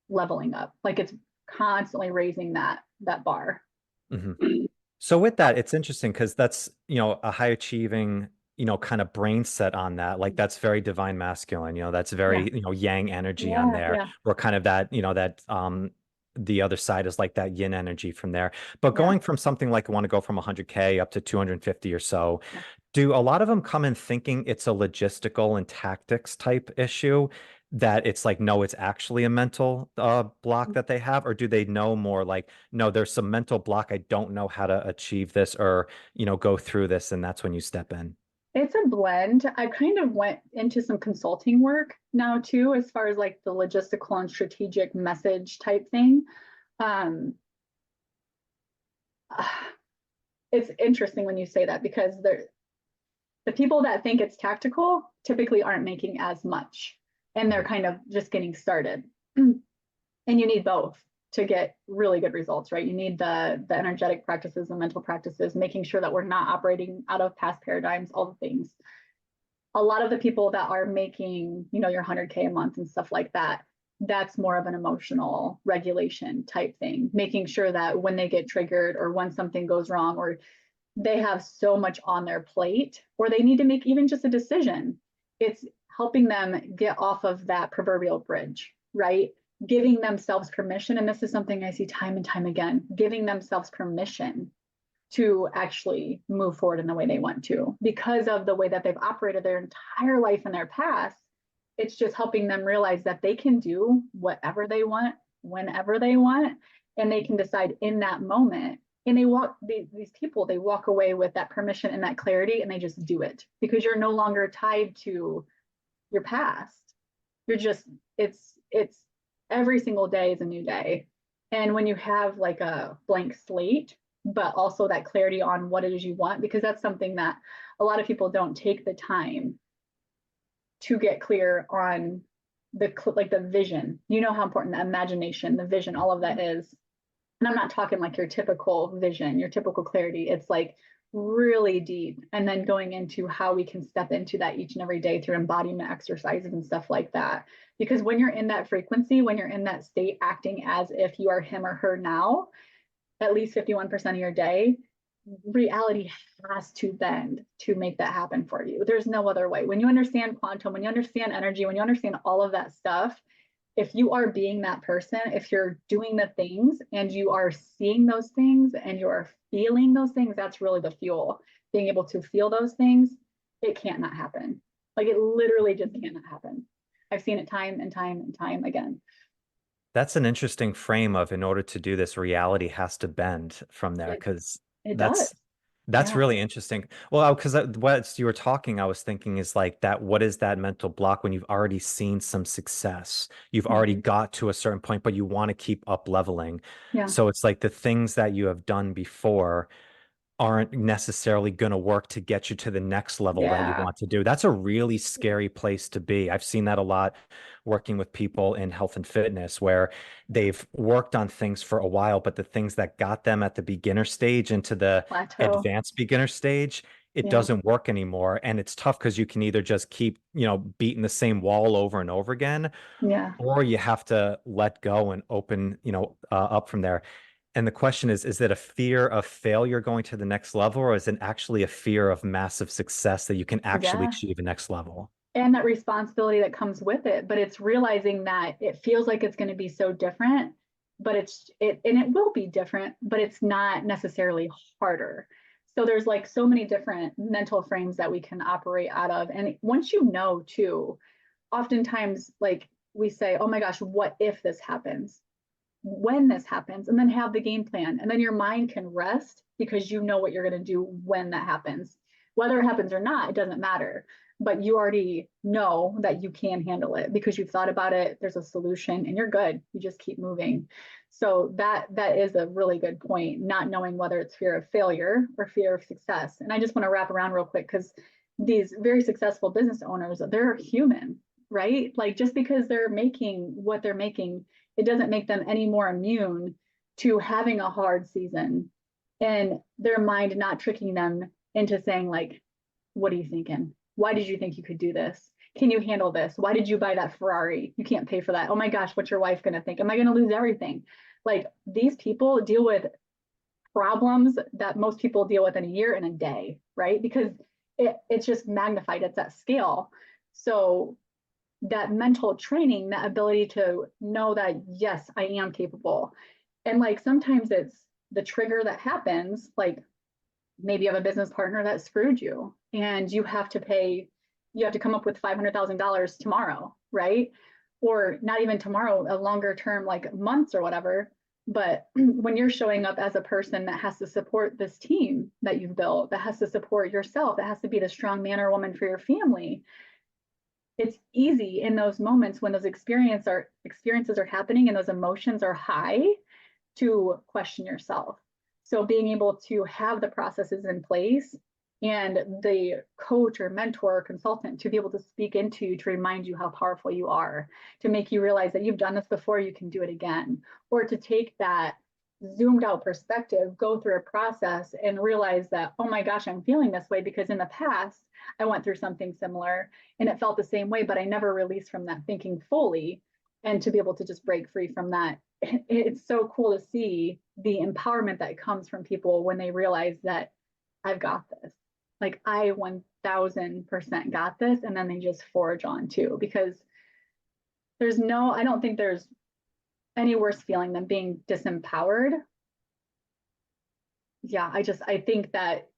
leveling up. Like it's constantly raising that bar. Mhm. So with that, it's interesting because that's, a high achieving, kind of brain set on that. Like that's very divine masculine, that's Yeah. very, yang energy on Yeah. there. Yeah. Or kind of that, that the other side is like that yin energy from there. But Yeah. going from something like I want to go from 100K up to 250 or so, Yeah. do a lot of them come in thinking it's a logistical and tactics type issue, that it's like, no, it's actually a mental block that they have? Or do they know more like, no, there's some mental block. I don't know how to achieve this or, go through this. And that's when you step in. It's a blend. I kind of went into some consulting work now too, as far as like the logistical and strategic message type thing. Um, it's interesting when you say that because the people that think it's tactical typically aren't making as much and they're Mhm. kind of just getting started. And you need both to get really good results, right? You need the energetic practices, the mental practices, making sure that we're not operating out of past paradigms, all the things. A lot of the people that are making, your 100K a month and stuff like that, that's more of an emotional regulation type thing, making sure that when they get triggered or when something goes wrong or they have so much on their plate or they need to make even just a decision, it's helping them get off of that proverbial bridge, right? Giving themselves permission. And this is something I see time and time again, giving themselves permission to actually move forward in the way they want to because of the way that they've operated their entire life in their past. It's just helping them realize that they can do whatever they want whenever they want and they can decide in that moment. And these people, they walk away with that permission and that clarity and they just do it because you're no longer tied to your past. You're just, it's every single day is a new day. And when you have like a blank slate, but also that clarity on what it is you want, because that's something that a lot of people don't take the time to get clear on the vision. You know how important the imagination, the vision, all of that is. And I'm not talking like your typical vision, your typical clarity. It's like really deep. And then going into how we can step into that each and every day through embodiment exercises and stuff like that. Because when you're in that frequency, when you're in that state, acting as if you are him or her now, at least 51% of your day, reality has to bend to make that happen for you. There's no other way. When you understand quantum, when you understand energy, when you understand all of that stuff, if you are being that person, if you're doing the things and you are seeing those things and you are feeling those things, that's really the fuel. Being able to feel those things, it can't not happen. Like it literally just cannot happen. I've seen it time and time and time again. That's an interesting frame of, in order to do this, reality has to bend from there, It because it does. that's Yeah. really interesting. Well, because what you were talking, I was thinking is like that, what is that mental block when you've already seen some success? You've already Mhm. got to a certain point, but you want to keep up leveling. Yeah. So it's like the things that you have done before aren't necessarily going to work to get you to the next level that you Yeah. want to do. That's a really scary place to be. I've seen that a lot working with people in health and fitness where Yeah. they've worked on things for a while, but the things that got them at the beginner stage into the Plateau. advanced beginner stage, it Yeah. doesn't work anymore. And it's tough because you can either just keep, beating the same wall over and over again, Yeah. or you have to let go and open, up from there. And the question is it a fear of failure going to the next level, or is it actually a fear of massive success that you can actually Yeah. achieve a next level? And that responsibility that comes with it, but it's realizing that it feels like it's going to be so different, but it will be different, but it's not necessarily harder. So there's like so many different mental frames that we can operate out of. And once you know too, oftentimes like we say, oh my gosh, what if this happens? When this happens, and then have the game plan. And then your mind can rest because you know what you're going to do when that happens. Whether it happens or not, it doesn't matter. But you already know that you can handle it because you've thought about it. There's a solution and you're good. You just keep moving. So that is a really good point, not knowing whether it's fear of failure or fear of success. And I just want to wrap around real quick because these very successful business owners, they're human, right? Like just because they're making what they're making, it doesn't make them any more immune to having a hard season and their mind not tricking them into saying like, what are you thinking? Why did you think you could do this? Can you handle this? Why did you buy that Ferrari? You can't pay for that. Oh my gosh, what's your wife going to think? Am I going to lose everything? Like these people deal with problems that most people deal with in a year in a day, right? Because it's just magnified, it's at scale. So that mental training, that ability to know that, yes, I am capable. And like sometimes it's the trigger that happens, like maybe you have a business partner that screwed you and you have to pay, you have to come up with $500,000 tomorrow, right? Or not even tomorrow, a longer term, like months or whatever. But when you're showing up as a person that has to support this team that you've built, that has to support yourself, that has to be the strong man or woman for your family, it's easy in those moments when those experiences are happening and those emotions are high to question yourself. So being able to have the processes in place and the coach or mentor or consultant to be able to speak into you, to remind you how powerful you are, to make you realize that you've done this before, you can do it again, or to take that zoomed out perspective, go through a process and realize that, oh my gosh, I'm feeling this way because in the past I went through something similar and it felt the same way, but I never released from that thinking fully. And to be able to just break free from that, it's so cool to see the empowerment that comes from people when they realize that I've got this. Like I 1000% got this. And then they just forge on too, because I don't think there's any worse feeling than being disempowered. Yeah, I think that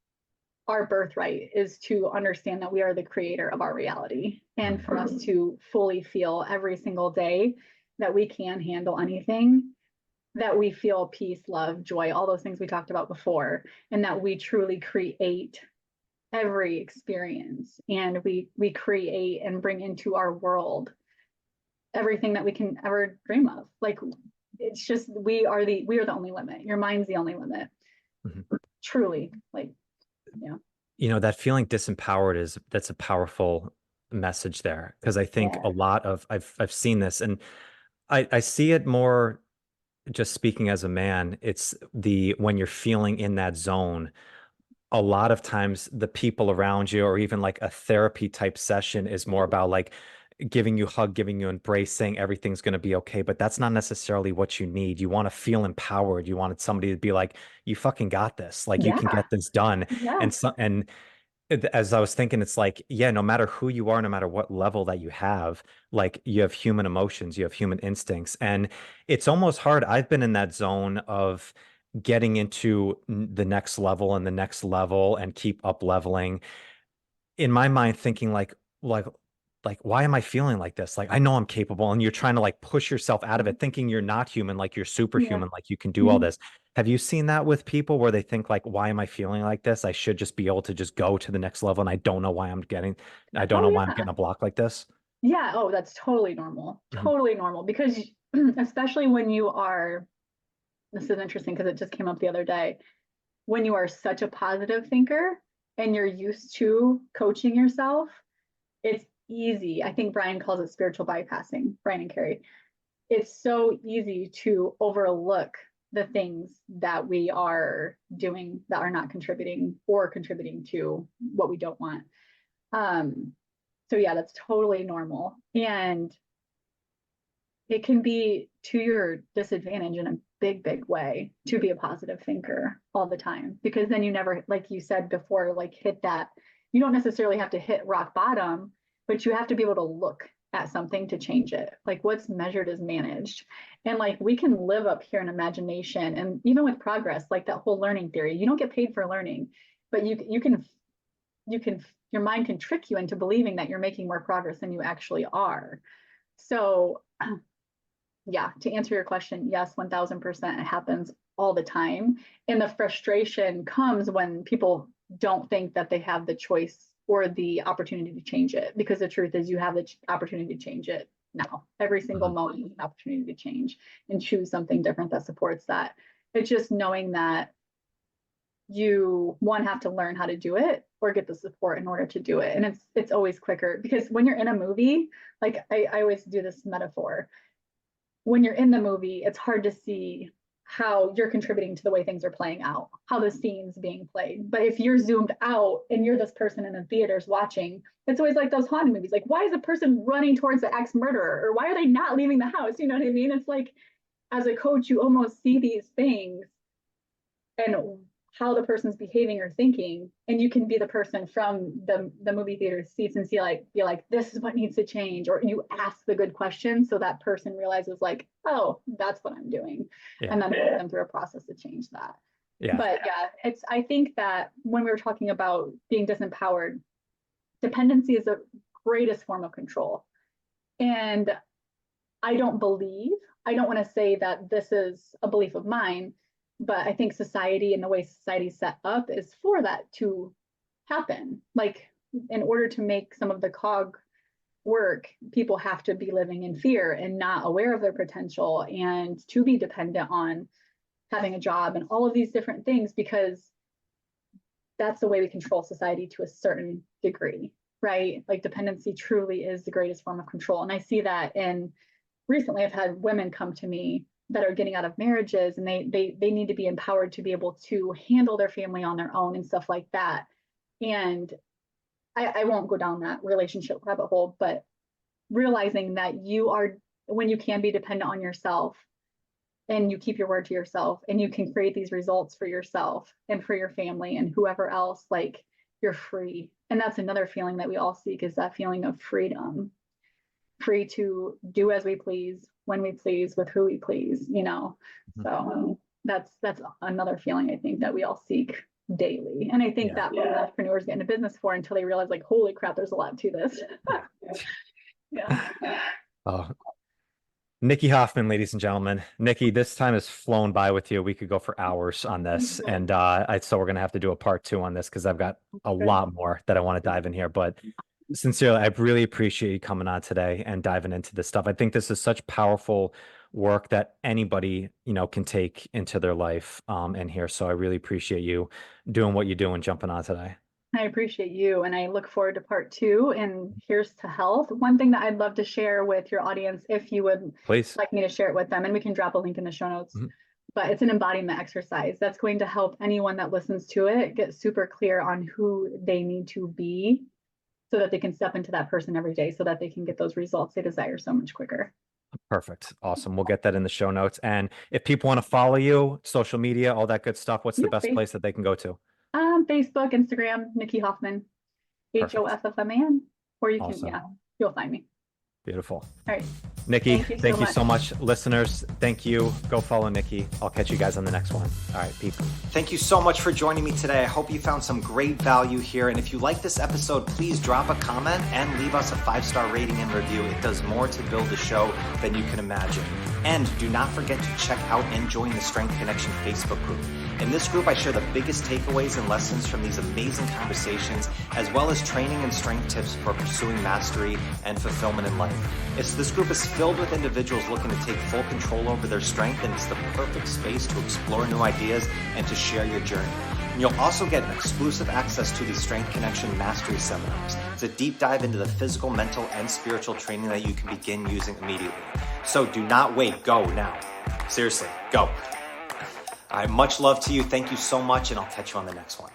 our birthright is to understand that we are the creator of our reality and for us to fully feel every single day that we can handle anything, that we feel peace, love, joy, all those things we talked about before, and that we truly create every experience and we create and bring into our world everything that we can ever dream of. Like it's just we are the only limit. Your mind's the only limit. Mhm. Truly, like yeah. You know, that feeling disempowered that's a powerful message there because I think a Yeah. lot of I've seen this and I see it more just speaking as a man, it's the when you're feeling in that zone, a lot of times the people around you or even like a therapy type session is more about like giving you a hug, giving you an embrace, saying everything's going to be okay. But that's not necessarily what you need. You want to feel empowered. You wanted somebody to be like, you fucking got this. Like you can Yeah. get this done. Yeah. And as I was thinking, it's like, yeah, no matter who you are, no matter what level that you have, like you have human emotions, you have human instincts. And it's almost hard. I've been in that zone of getting into the next level and the next level and keep up leveling in my mind thinking like like why am I feeling like this? Like I know I'm capable and you're trying to like push yourself out of it thinking you're not human, like you're Yeah. superhuman, like you can do all Mhm. this. Have you seen that with people where they think like why am I feeling like this? I should just be able to just go to the next level and I don't Oh know why I'm yeah. getting a block like this. Yeah. Oh, that's totally normal. Mhm. Totally normal because especially when you are, this is interesting because it just came up the other day, when you are such a positive thinker and you're used to coaching yourself, it's easy. I think Brian calls it spiritual bypassing, Brian and Carrie. It's so easy to overlook the things that we are doing that are not contributing or contributing to what we don't want. Um, so yeah, that's totally normal. And it can be to your disadvantage in a big, big way to be a positive thinker all the time, because then you never, like you said before, like hit that, you don't necessarily have to hit rock bottom, but you have to be able to look at something to change it. Like what's measured is managed. And like we can live up here in imagination and even with progress, like that whole learning theory, you don't get paid for learning, but you can your mind can trick you into believing that you're making more progress than you actually are. So yeah, to answer your question, yes, 1000% it happens all the time. And the frustration comes when people don't think that they have the choice or the opportunity to change it. Because the truth is, you have the opportunity to change it now. Every single Mhm. moment is an opportunity to change and choose something different that supports that. It's just knowing that you one have to learn how to do it or get the support in order to do it. And it's always quicker because when you're in a movie, like I always do this metaphor, when you're in the movie, it's hard to see how you're contributing to the way things are playing out, how the scene's being played. But if you're zoomed out and you're this person in the theaters watching, it's always like those haunted movies. Like, why is a person running towards the ex murderer? Or why are they not leaving the house? You know what I mean? It's like, as a coach, you almost see these things and how the person's behaving or thinking, and you can be the person from the movie theater seats and be like, this is what needs to change, or you ask the good question so that person realizes like, oh, that's what I'm doing, and then put them through a process to change that. But yeah, I think that when we were talking about being disempowered, dependency is the greatest form of control. And I don't want to say that this is a belief of mine, but I think society and the way society's set up is for that to happen. Like, in order to make some of the cog work, people have to be living in fear and not aware of their potential, and to be dependent on having a job and all of these different things, because that's the way we control society to a certain degree, right? Like, dependency truly is the greatest form of control. And I see that recently I've had women come to me that are getting out of marriages, and they need to be empowered to be able to handle their family on their own and stuff like that. And I won't go down that relationship rabbit hole, but realizing that when you can be dependent on yourself and you keep your word to yourself and you can create these results for yourself and for your family and whoever else, like, you're free. And that's another feeling that we all seek, is that feeling of freedom, free to do as we please, when we please, with who we please, you know. So that's another feeling I think that we all seek daily. And I think that what entrepreneurs get into business for, until they realize like, holy crap, there's a lot to this. Oh, Nicki Hoffman, ladies and gentlemen. Nicki, this time has flown by with you. We could go for hours on this. And so we're going to have to do a part 2 on this, because I've got a lot more that I want to dive in here. But sincerely, I really appreciate you coming on today and diving into this stuff. I think this is such powerful work that anybody, can take into their life in here. So I really appreciate you doing what you do and jumping on today. I appreciate you, and I look forward to part 2. And here's to health. One thing that I'd love to share with your audience, if you would please like me to share it with them, and we can drop a link in the show notes, but it's an embodiment exercise that's going to help anyone that listens to it get super clear on who they need to be, so that they can step into that person every day, so that they can get those results they desire so much quicker. Perfect. Awesome. We'll get that in the show notes. And if people want to follow you, social media, all that good stuff, what's the best place that they can go to? Facebook, Instagram, Nicki Hoffman, Hoffman, or you can, you'll find me. Beautiful. All right. Nicki, thank you so much. Listeners, thank you. Go follow Nicki. I'll catch you guys on the next one. All right, peace. Thank you so much for joining me today. I hope you found some great value here. And if you like this episode, please drop a comment and leave us a 5-star rating and review. It does more to build the show than you can imagine. And do not forget to check out and join the Strength Connection Facebook group. In this group, I share the biggest takeaways and lessons from these amazing conversations, as well as training and strength tips for pursuing mastery and fulfillment in life. This group is filled with individuals looking to take full control over their strength, and it's the perfect space to explore new ideas and to share your journey. And you'll also get exclusive access to the Strength Connection Mastery Seminars. It's a deep dive into the physical, mental, and spiritual training that you can begin using immediately. So do not wait. Go now. Seriously, go. All right, much love to you. Thank you so much, and I'll catch you on the next one.